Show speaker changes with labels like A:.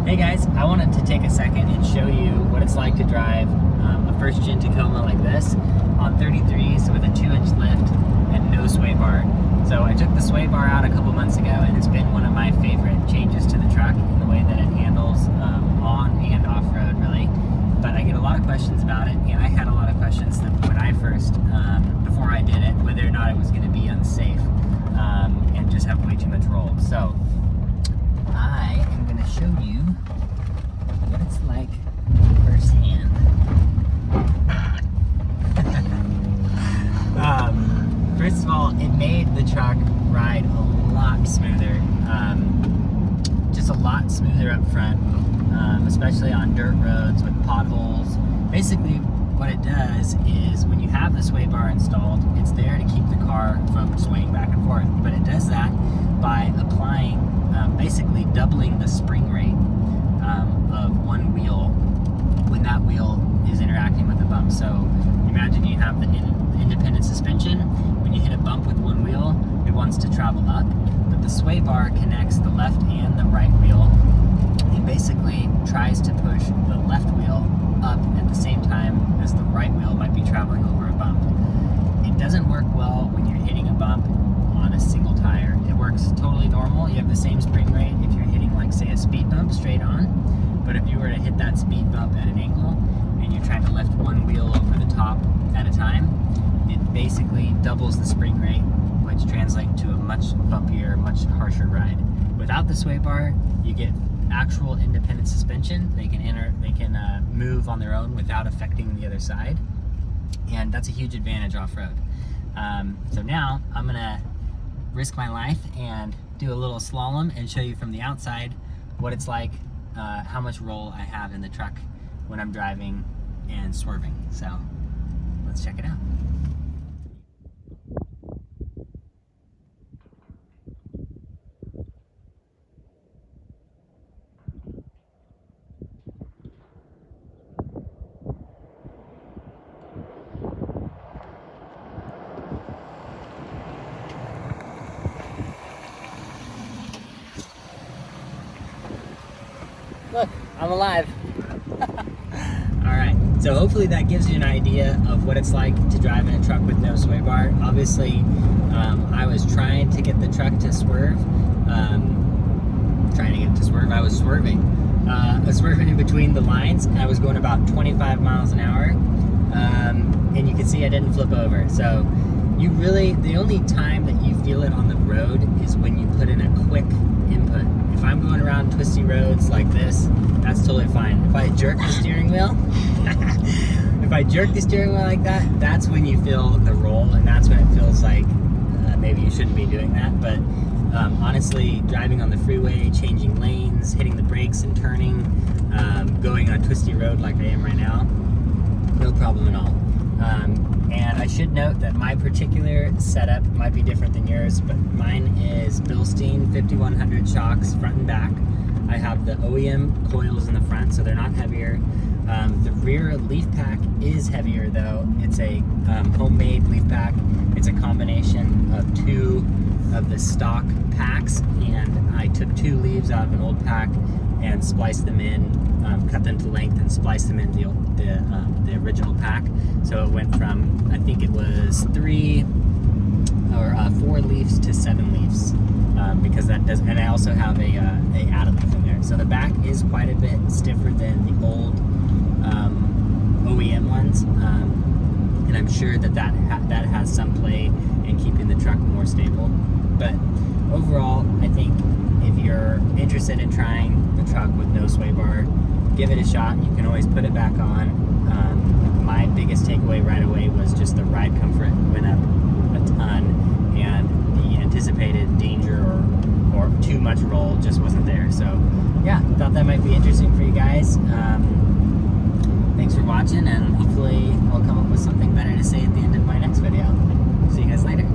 A: Hey guys, I wanted to take a second and show you what it's like to drive a first gen Tacoma like this on 33s with a 2-inch lift and no sway bar. So I took the sway bar out a couple months ago, and it's been one of my favorite changes to the truck in the way that it handles on and off-road really. But I get a lot of questions about it, and I had a lot of questions that when I first, before I did it, whether or not it was going to be unsafe and just have way too much roll. So I am going to show you what it's like firsthand. First of all, it made the truck ride a lot smoother, just a lot smoother up front, especially on dirt roads with potholes. Basically, what it does is when you have the sway bar installed, it's there to keep the car from swaying back and forth, but it does that by applying, basically doubling the spring rate of one wheel when that wheel is interacting with the bump. So imagine you have the independent suspension. When you hit a bump with one wheel, it wants to travel up, but the sway bar connects the left and the right wheel. It basically tries to push the left wheel up at the same time as the right wheel might be traveling over a bump. It doesn't work well when you're hitting a bump on a single tire. It works totally normal. You have the same spring rate if you're hitting, like, say, a speed bump straight on. But if you were to hit that speed bump at an angle and you're trying to lift one wheel over the top at a time, it basically doubles the spring rate, which translates to a much bumpier, much harsher ride. Without the sway bar, you get actual independent suspension. They can move on their own without affecting the other side, and that's a huge advantage off-road. So now I'm gonna risk my life and do a little slalom and show you from the outside what it's like, how much roll I have in the truck when I'm driving and swerving. So let's check it out. Look, I'm alive. Alright, so hopefully that gives you an idea of what it's like to drive in a truck with no sway bar. Obviously, I was trying to get the truck to swerve. I was swerving. I was swerving in between the lines. I was going about 25 miles an hour. And you can see I didn't flip over. So the only time that you feel it on the road is when you put in a quick input. If I'm going around twisty roads like this, that's totally fine. If I jerk the steering wheel, like that, that's when you feel the roll, and that's when it feels like maybe you shouldn't be doing that. But honestly, driving on the freeway, changing lanes, hitting the brakes and turning, going on a twisty road like I am right now, no problem at all. And I should note that my particular setup might be different than yours, but mine is Bilstein 5100 shocks front and back. I have the OEM coils in the front, so they're not heavier. The rear leaf pack is heavier though. It's a homemade leaf pack. It's a combination of two of the stock packs, and I took two leaves out of an old pack and spliced them in, cut them to length and spliced them in the original pack. So it went from, I think it was 4 leaves to 7 leaves, because that does, and I also have a add leaf in there. So the back is quite a bit stiffer than the old OEM ones, and I'm sure that has some play in keeping the truck more stable. But overall, I think if you're interested in trying the truck with no sway bar, give it a shot. You can always put it back on. My biggest takeaway right away was just the ride comfort went up a ton, and the anticipated danger or too much roll just wasn't there. So yeah, thought that might be interesting for you guys. Thanks for watching, and hopefully I'll come up with something better to say at the end of my next video. See you guys later.